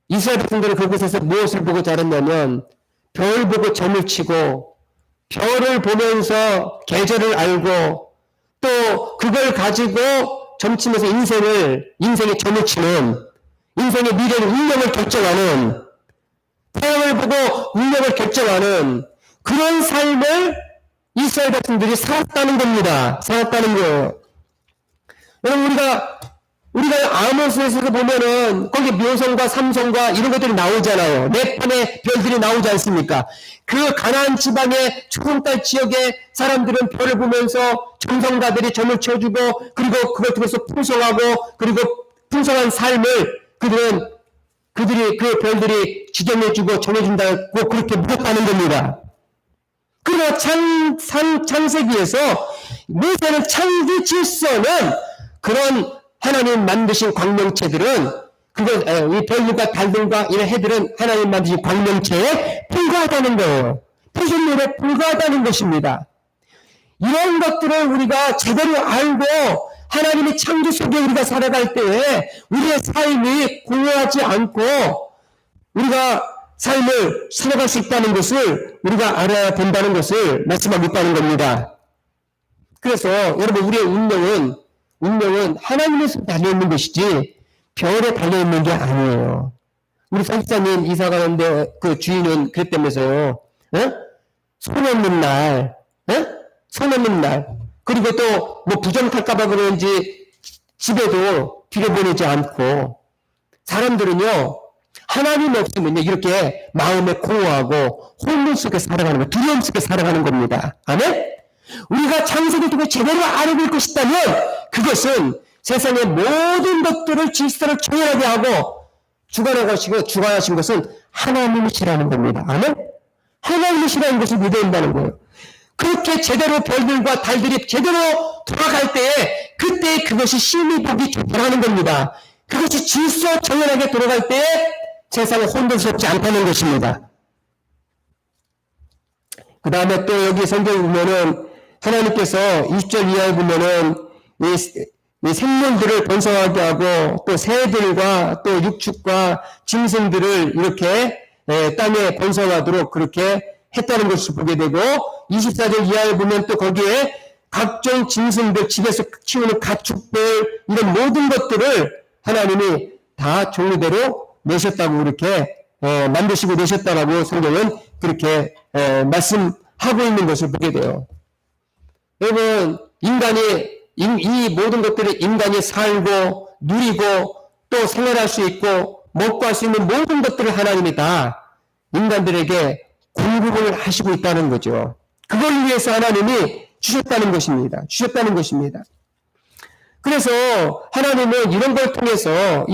이스라엘 백성들은 그곳에서 무엇을 보고 자랐냐면 별 보고 점을 치고 별을 보면서 계절을 알고 또 그걸 가지고 점치면서 인생의 점을 치는 인생의 미래를 운명을 결정하는 태양을 보고 운명을 결정하는 그런 삶을 이스라엘 백성들이 살았다는 겁니다. 살았다는 거예요. 여러분 우리가 아모스에서 보면은 거기 묘성과 삼성과 이런 것들이 나오잖아요. 네 편의 별들이 나오지 않습니까? 그 가나안 지방의 초승달 지역의 사람들은 별을 보면서 점성가들이 점을 쳐주고 그리고 그걸 통해서 풍성하고 그리고 풍성한 삶을 그들이 그 별들이 지정해주고 정해준다고 그렇게 묻었다는 겁니다. 그리고 창세기에서 모세는 창조 질서는 그런 하나님 만드신 광명체들은 이 별들과 달들과 이런 해들은 하나님 만드신 광명체에 불과하다는 거예요. 피조물에 불과하다는 것입니다. 이런 것들을 우리가 제대로 알고 하나님의 창조 속에 우리가 살아갈 때에 우리의 삶이 공허하지 않고 우리가 삶을 살아갈 수 있다는 것을 우리가 알아야 된다는 것을 말씀하고 있다는 겁니다. 그래서 여러분, 우리의 운명은 하나님의 손에 달려있는 것이지 별에 달려있는 게 아니에요. 우리 설사님 이사 가는데 그 주인은 그랬다면서요. 손 없는 날, 손 없는 날, 그리고 또 뭐 부정 탈까봐 그런지 집에도 들여보내지 않고, 사람들은요 하나님 없으면요 이렇게 마음에 공허하고 혼돈 속에 살아가는 거, 두려움 속에 살아가는 겁니다. 아멘? 우리가 창세기를 통해 제대로 알아볼 것이다면 그것은 세상의 모든 것들을 질서를 정연하게 하고 주관하신 것은 하나님이시라는 겁니다. 아멘? 하나님이시라는 것을 믿어야 한다는 거예요. 그렇게 제대로 별들과 달들이 제대로 돌아갈 때에 그때 그것이 심히 보기 좋다는 겁니다. 그것이 질서 정연하게 돌아갈 때에 세상에 혼돈스럽지 않다는 것입니다. 그 다음에 또 여기 성경에 보면은 하나님께서 20절 이하에 보면은 이 생물들을 번성하게 하고 또 새들과 또 육축과 짐승들을 이렇게 땅에 번성하도록 그렇게 했다는 것을 보게 되고, 24절 이하에 보면 또 거기에 각종 짐승들, 집에서 키우는 가축들, 이런 모든 것들을 하나님이 다 종류대로 내셨다고 이렇게 만드시고 내셨다라고 성경은 그렇게 말씀하고 있는 것을 보게 돼요. 여러분, 이 모든 것들을 인간이 살고 누리고 또 생활할 수 있고 먹고 할 수 있는 모든 것들을 하나님이 다 인간들에게 공급을 하시고 있다는 거죠. 그걸 위해서 하나님이 주셨다는 것입니다. 그래서 하나님은 이런 걸 통해서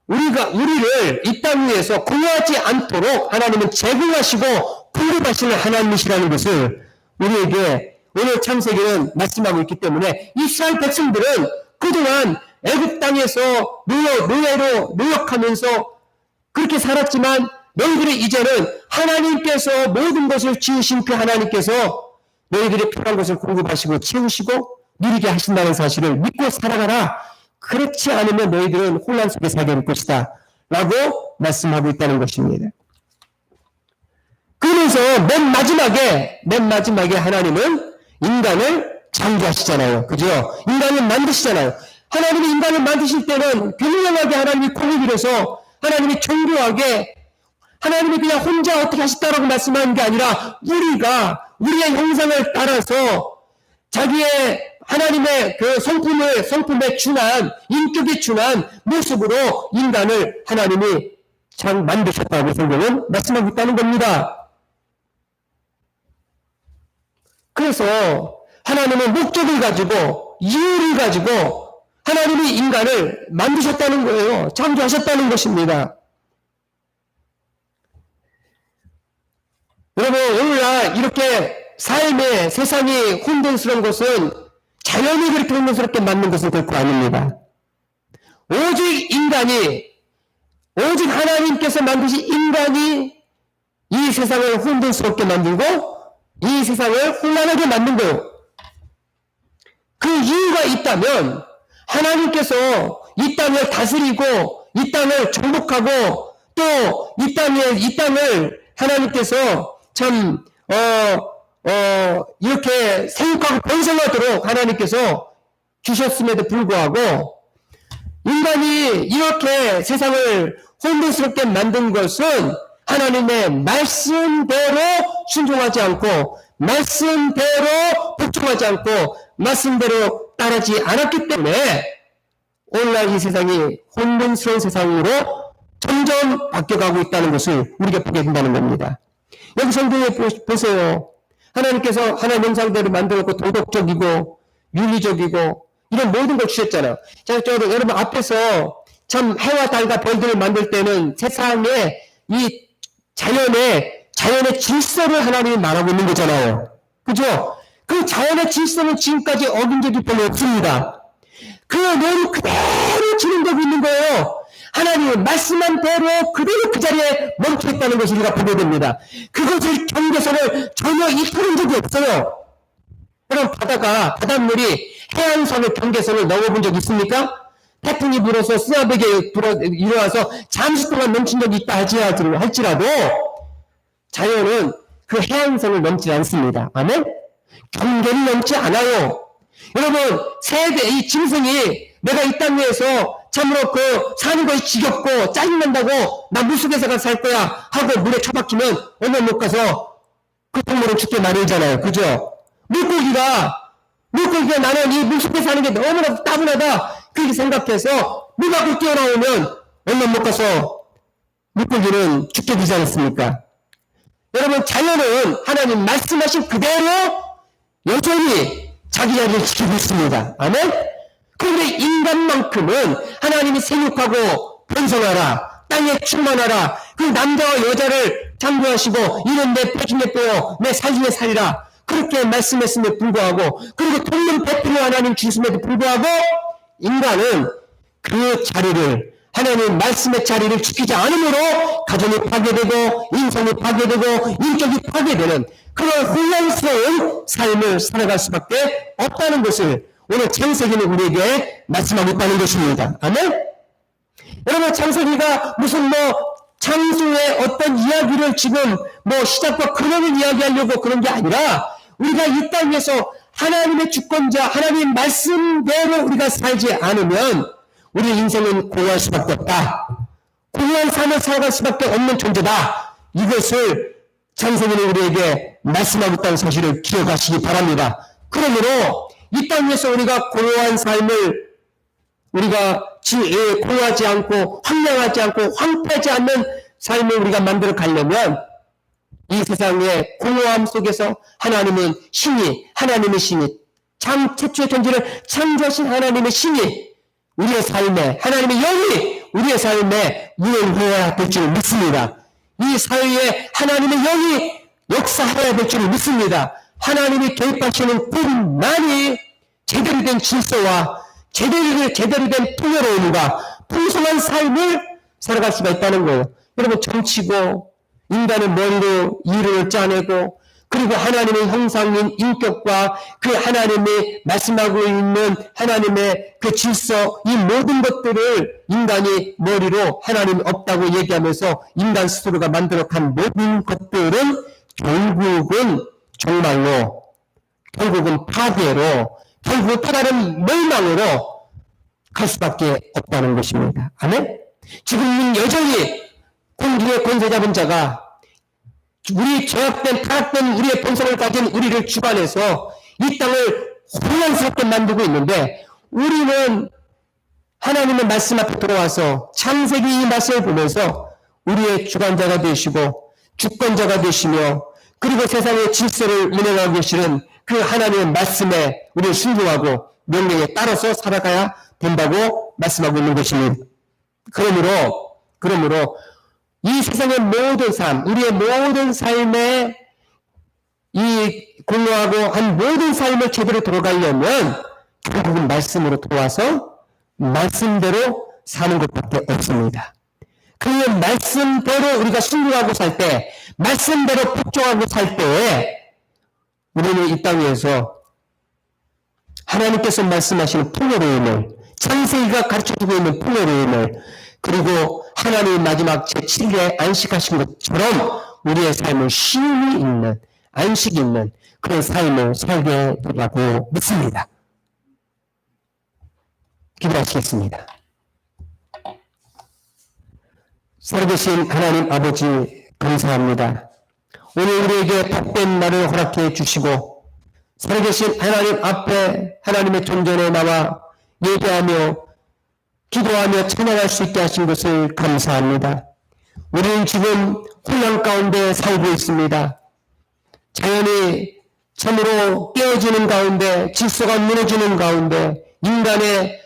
우리를 이 땅 위에서 공허하지 않도록 하나님은 제공하시고 공급하시는 하나님이시라는 것을 우리에게 오늘 창세기는 말씀하고 있기 때문에, 이스라엘 백성들은 그동안 애굽 땅에서 노역하면서 그렇게 살았지만 너희들이 이제는 하나님께서 모든 것을 지으신 그 하나님께서 너희들이 필요한 것을 공급하시고 채우시고 누리게 하신다는 사실을 믿고 살아가라. 그렇지 않으면 너희들은 혼란 속에 살게 될 것이다 라고 말씀하고 있다는 것입니다. 그러면서 맨 마지막에 하나님은 인간을 창조하시잖아요. 그죠? 인간을 만드시잖아요. 하나님이 인간을 만드실 때는 굉장하게 하나님이 공을 들여서 하나님이 정교하게 하나님이 그냥 혼자 어떻게 하셨다라고 말씀하는 게 아니라 우리의 형상을 따라서 자기의 하나님의 그 성품에 준한, 인격에 준한 모습으로 인간을 하나님이 참 만드셨다고 성경은 말씀하고 있다는 겁니다. 그래서 하나님은 목적을 가지고 이유를 가지고 하나님이 인간을 만드셨다는 거예요. 창조하셨다는 것입니다. 여러분, 오늘날 이렇게 삶의 세상이 혼돈스러운 것은 자연이 그렇게 혼돈스럽게 만든 것은 결코 아닙니다. 오직 하나님께서 만드신 인간이 이 세상을 혼돈스럽게 만들고 이 세상을 혼란하게 만든 거예요. 그 이유가 있다면 하나님께서 이 땅을 다스리고 이 땅을 정복하고 또 이 땅을 하나님께서 참 이렇게 생육하고 번성하도록 하나님께서 주셨음에도 불구하고 인간이 이렇게 세상을 혼돈스럽게 만든 것은 하나님의 말씀대로 순종하지 않고 말씀대로 복종하지 않고 말씀대로 따르지 않았기 때문에 오늘날 이 세상이 혼돈스러운 세상으로 점점 바뀌어가고 있다는 것을 우리가 보게 된다는 겁니다. 여기 성경에 보세요. 하나님께서 하나님 형상대로 만들었고 도덕적이고 윤리적이고 이런 모든 걸 주셨잖아요. 자, 여러분 앞에서 참 해와 달과 별들을 만들 때는 세상에 이 자연의 질서를 하나님이 말하고 있는 거잖아요. 그죠? 그 자연의 질서는 지금까지 어긴 적이 별로 없습니다. 그 내용 그대로 그대로 진행되고 있는 거예요. 하나님의 말씀한 대로 그대로 그 자리에 멈춰있다는 것을 우리가 보게 됩니다. 그것을 경계선을 전혀 이탈한 적이 없어요. 그럼 바닷물이 해안선을 경계선을 넘어본 적 있습니까? 태풍이 불어서 쓰나백에 일어나서 잠시 동안 멈춘 적이 있다 할지라도 자연은 그 해안선을 넘지 않습니다. 아멘? 경계를 넘지 않아요. 여러분, 이 짐승이 내가 이 땅 위에서 참으로 사는 것이 지겹고 짜증난다고 나 물속에서 살 거야 하고 물에 처박히면 얼마 못 가서 그 동물은 죽게 마련이잖아요. 그죠? 물고기가 나는 이 물속에 사는 게 너무나 따분하다 그렇게 생각해서 물 밖으로 뛰어나오면 얼마 못 가서 물고기는 죽게 되지 않습니까? 여러분, 자연은 하나님 말씀하신 그대로 여전히 자기 자리를 지키고 있습니다. 아멘? 그런데 인간만큼은 하나님이 생육하고 번성하라, 땅에 충만하라, 그 남자와 여자를 창조하시고 이는 내 표준에 빼어 내 살중에 살리라 그렇게 말씀했음에 불구하고, 그리고 통문 베풀어 하나님 주심에도 불구하고 인간은 그 자리를, 하나님 말씀의 자리를 지키지 않으므로 가정이 파괴되고 인성이 파괴되고 인격이 파괴되는 그런 혼란스러운 삶을 살아갈 수밖에 없다는 것을 오늘 창세기는 우리에게 말씀하고 있다는 것입니다. 아멘? 여러분, 창세기가 무슨 창조의 어떤 이야기를 지금 시작과 근원을 이야기하려고 그런 게 아니라 우리가 이 땅에서 하나님의 주권자, 하나님의 말씀대로 우리가 살지 않으면 우리 인생은 공허할 수밖에 없다. 공허한 삶을 살아갈 수밖에 없는 존재다. 이것을 창세기는 우리에게 말씀하고 있다는 사실을 기억하시기 바랍니다. 그러므로 이 땅에서 우리가 공허한 삶을 우리가 공허하지 않고 황량하지 않고 황폐하지 않는 삶을 우리가 만들어 가려면 이 세상의 공허함 속에서 하나님의 신이 최초의 존재를 창조하신 하나님의 신이 우리의 삶에, 하나님의 영이 우리의 삶에 운행해야 될 줄 믿습니다. 이 사회에 하나님의 영이 역사해야 될 줄 믿습니다. 하나님이 개입하시는 뿐만이 제대로 된 질서와 제대로 된 풍요로움과 풍성한 삶을 살아갈 수가 있다는 거예요. 여러분, 정치고 인간의 머리로 이론을 짜내고 그리고 하나님의 형상인 인격과 그 하나님이 말씀하고 있는 하나님의 그 질서, 이 모든 것들을 인간이 머리로 하나님이 없다고 얘기하면서 인간 스스로가 만들어간 모든 것들은 결국은 종말로, 결국은 파괴로, 결국은 또 다른 멸망으로 갈 수밖에 없다는 것입니다. 아멘? 지금은 여전히 공중의 권세 잡은 자가 우리 타락된 우리의 본성을 가진 우리를 주관해서 이 땅을 혼란스럽게 만들고 있는데, 우리는 하나님의 말씀 앞에 돌아와서 창세기 이 말씀을 보면서 우리의 주관자가 되시고 주권자가 되시며 그리고 세상의 질서를 운행하고 계시는 그 하나님의 말씀에 우리를 순종하고 명령에 따라서 살아가야 된다고 말씀하고 있는 것입니다. 그러므로 이 세상의 모든 삶, 우리의 모든 삶에 이 공로하고 한 모든 삶을 제대로 돌아가려면 결국은 말씀으로 돌아와서 말씀대로 사는 것밖에 없습니다. 그 말씀대로 우리가 순종하고 살 때, 말씀대로 복종하고 살 때에 우리는 이 땅 위에서 하나님께서 말씀하시는 풍요로움을, 창세기가 가르쳐주고 있는 풍요로움을, 그리고 하나님의 마지막 제7일에 안식하신 것처럼 우리의 삶을 쉼이 있는, 안식이 있는 그런 삶을 살게 되라고 믿습니다. 기도하시겠습니다. 살아계신 하나님 아버지, 감사합니다. 오늘 우리에게 복된 날을 허락해 주시고 살아계신 하나님 앞에 하나님의 존전에 나와 예배하며 기도하며 찬양할 수 있게 하신 것을 감사합니다. 우리는 지금 혼란 가운데 살고 있습니다. 자연이 참으로 깨어지는 가운데, 질서가 무너지는 가운데, 인간의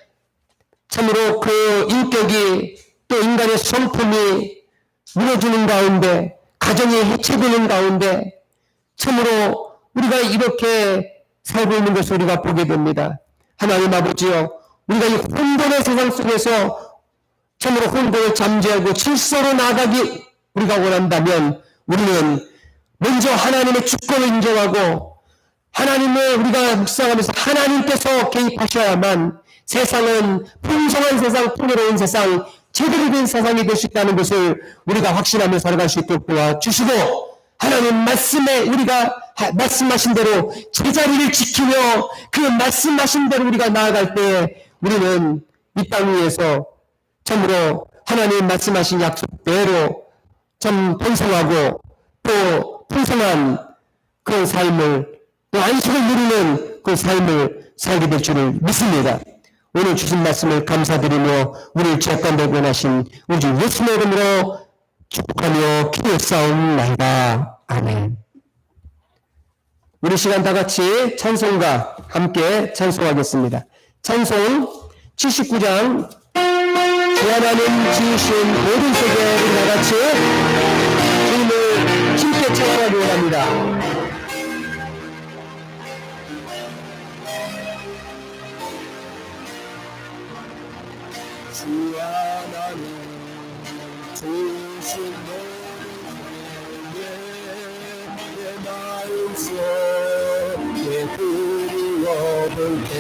참으로 그 인격이, 또 인간의 성품이 무너지는 가운데, 가정이 해체되는 가운데 참으로 우리가 이렇게 살고 있는 것을 우리가 보게 됩니다. 하나님 아버지여, 우리가 이 혼돈의 세상 속에서 참으로 혼돈을 잠재하고 질서로 나가기 우리가 원한다면 우리는 먼저 하나님의 주권을 인정하고 하나님을 우리가 묵상하면서 하나님께서 개입하셔야만 세상은 풍성한 세상, 풍요로운 세상, 제대로 된 세상이 될 수 있다는 것을 우리가 확신하며 살아갈 수 있도록 도와주시고 하나님 말씀에 우리가 말씀하신 대로 제자리를 지키며 그 말씀하신 대로 우리가 나아갈 때 우리는 이 땅 위에서 참으로 하나님 말씀하신 약속대로 참 번성하고 또 풍성한 그런 삶을 또 안식을 누리는 그 삶을 살게 될 줄을 믿습니다. 오늘 주신 말씀을 감사드리며 우리를 죄악감을 원하신 우리 주 예수님의 이름으로 축복하며 기도했사옵나이다. 아멘. 우리 시간 다 같이 찬송과 함께 찬송하겠습니다. 찬송 79장 주 하나님 지으신 모든 세계 우리 다 같이 주님을 힘께 찬송하기 원합니다. 주 하나님 주신 내 마음속에 그리워볼 때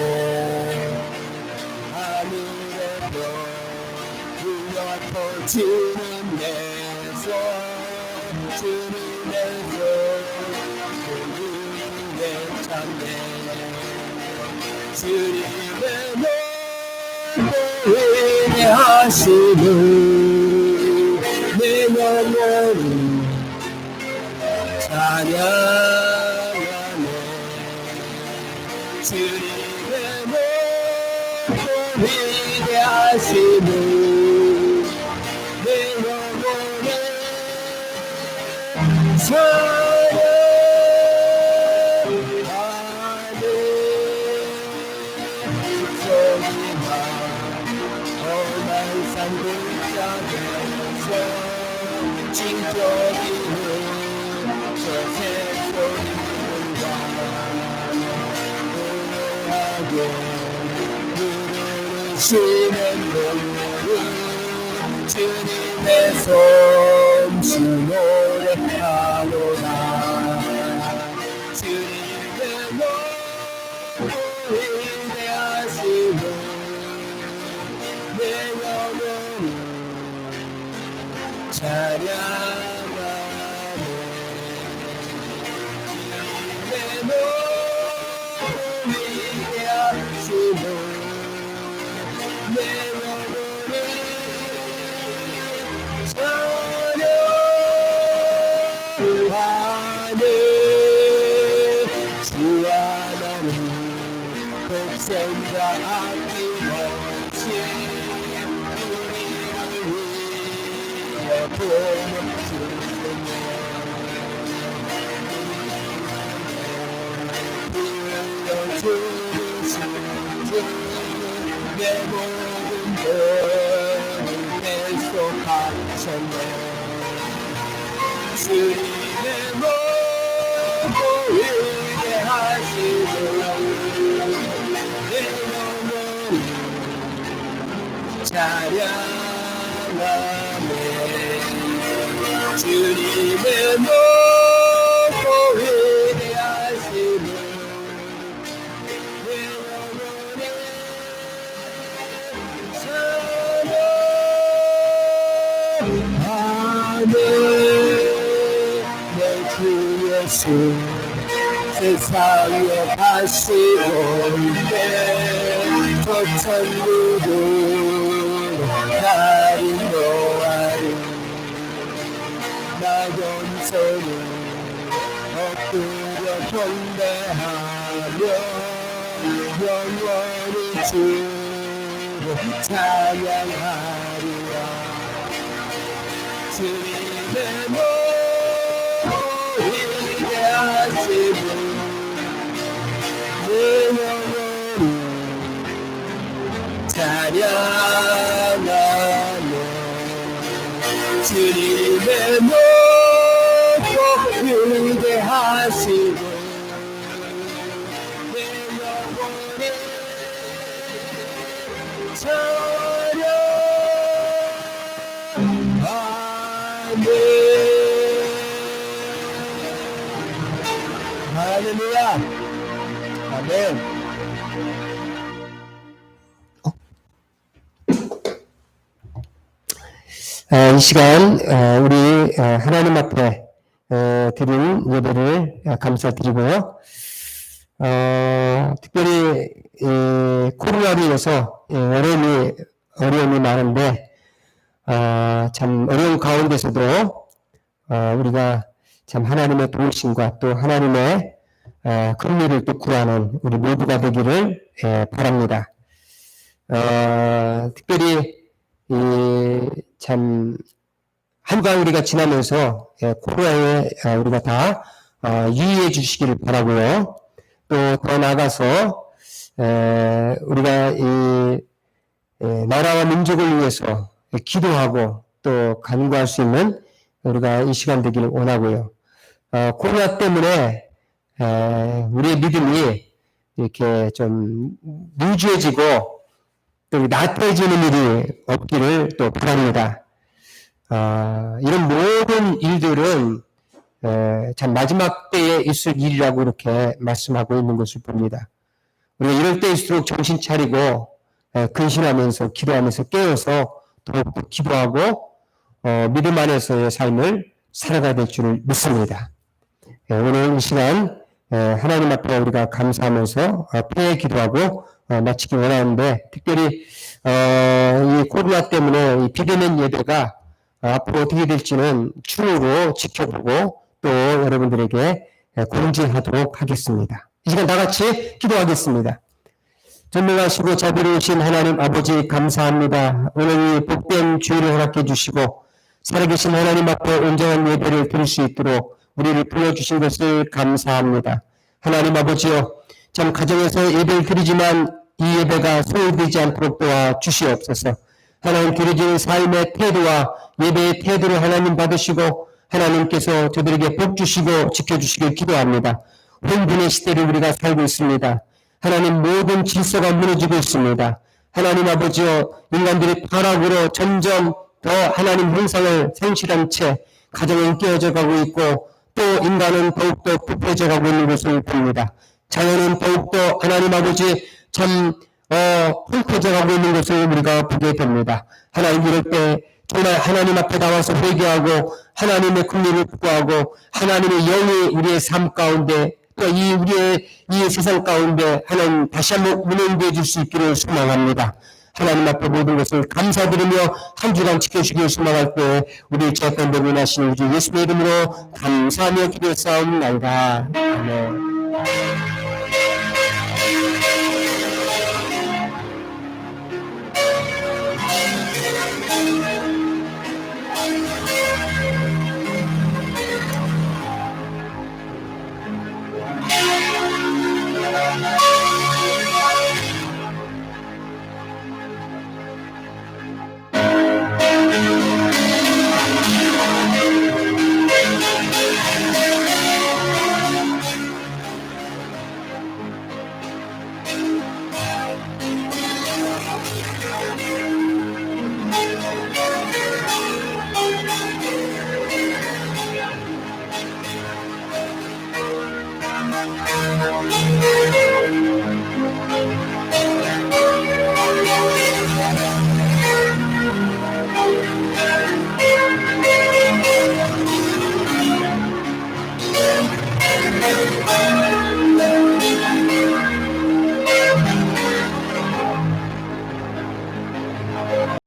하늘의 별 불려 터지는 내 손 주님의 손 그분의 찬양 주님의 위대하심을 내 영혼이 찬양하네 주님의 위대하심을 내 영혼이 찬양하네 징조기는 저 세포인과 노래하게 부르시는 노래는 주님의 솜씨 노래하노라 주님의 위대하심을 내 영혼이 찬양하네 내 몸 위대하심을 내 영혼이 찬양하네 주 하나님 백성과 아낌없이 내 모든 죄를 대속하셨네 주님의 모든 위대하심을 내 영혼이 찬양하네 주님의 높고 위대하심을 내 영혼이 찬양하네 내 주 예수 세상에 다시 올때 저 천국으로 나를 놓아리 나 용서를 엎드려 경배하며 영원히 주를 찬양하리라 주님의 위대하심을 내 영혼이 찬양하네 주님의 높고 위대하심을 내 영혼이 차려 아멘. 할렐루야. 아멘. 이 시간 우리 하나님 앞에 드린 예배를 감사드리고요. 특별히 코로나로 인해서 어려움이 많은데 참 어려운 가운데서도 우리가 참 하나님의 도우심과 또 하나님의 긍휼을 또 구하는 우리 모두가 되기를 바랍니다. 특별히 참 한강 우리가 지나면서 코로나에 우리가 다 유의해 주시기를 바라고요. 또 더 나아가서 우리가 이 나라와 민족을 위해서 기도하고 또 간구할 수 있는 우리가 이 시간 되기를 원하고요. 코로나 때문에 우리의 믿음이 이렇게 좀 누주해지고 또 나태해지는 일이 없기를 또 바랍니다. 이런 모든 일들은 참 마지막 때에 있을 일이라고 이렇게 말씀하고 있는 것을 봅니다. 우리가 이럴 때일수록 정신 차리고 근신하면서 기도하면서 깨어서 더욱더 기도하고 믿음 안에서의 삶을 살아가야 될 줄을 믿습니다. 오늘 이 시간 하나님 앞에 우리가 감사하면서 폐에 기도하고 마치기 원하는데 특별히 이 코로나 때문에 이 비대면 예배가 앞으로 어떻게 될지는 추후로 지켜보고 또 여러분들에게 공지하도록 하겠습니다. 이 시간 다 같이 기도하겠습니다. 전능하시고 자비로우신 하나님 아버지 감사합니다. 오늘 이 복된 주일을 허락해 주시고 살아계신 하나님 앞에 온전한 예배를 드릴 수 있도록 우리를 불러주신 것을 감사합니다. 하나님 아버지여, 참 가정에서 예배를 드리지만 이 예배가 소홀되지 않도록 도와주시옵소서. 하나님 드려지는 삶의 태도와 예배의 태도를 하나님 받으시고 하나님께서 저들에게 복 주시고 지켜주시길 기도합니다. 혼돈의 시대를 우리가 살고 있습니다. 하나님 모든 질서가 무너지고 있습니다. 하나님 아버지여, 인간들이 타락으로 점점 더 하나님 형상을 상실한 채 가정은 깨어져 가고 있고 또 인간은 더욱더 부패져 가고 있는 것을 봅니다. 자연은 더욱더 하나님 아버지 참 흩어져 가고 있는 것을 우리가 보게 됩니다. 하나님 이럴 때 정말 하나님 앞에 나와서 회개하고 하나님의 긍휼을 구하고 하나님의 영이 우리의 삶 가운데 또 우리의 이 세상 가운데 하나님 다시 한번 운행되어 줄 수 있기를 소망합니다. 하나님 앞에 모든 것을 감사드리며 한 주간 지켜주기를 소망할 때 우리 죄악된 대면하시는 우리 예수의 이름으로 감사하며 기도했사옵나이다. 아멘.